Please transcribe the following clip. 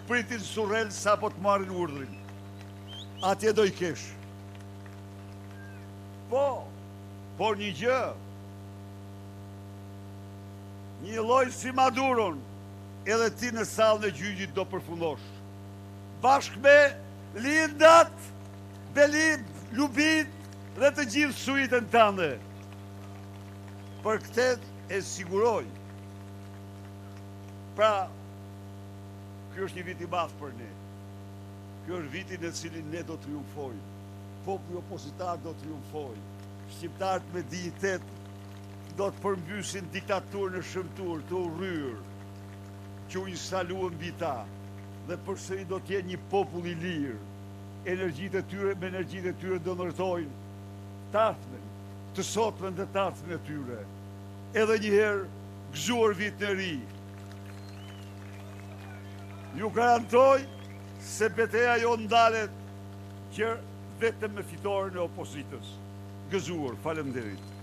pritin surrel sa po të marrin urdhrin. Atje do i kesh. Po, por një gjë, një lloj si Maduron, edhe ti në sallën e gjyqit do përfundosh. Bashkë me lindat, Belit, Lubit dhe të gjithë suitën tënde. Për këtë e siguroj. Pra, kjo është një vit i madh për ne. Kjo është viti në cilin ne do triumfojmë. Populli opozitar do triumfojë. Shqiptarët me dinjitet do të përmbysin diktaturën e shëmtuar, të urryer, që u instaluan mbi ta, dhe përsëri do të jenë një popull i lirë. Me energjitë e tyre do ndërtojnë tarthmen, të sotmen dhe tarthmen e tyre. Edhe njëherë gëzuar vit në ri. Ju garantoj se betejë jo ndalet që vetëm me fitoren e opozitës. Gëzuar, faleminderit.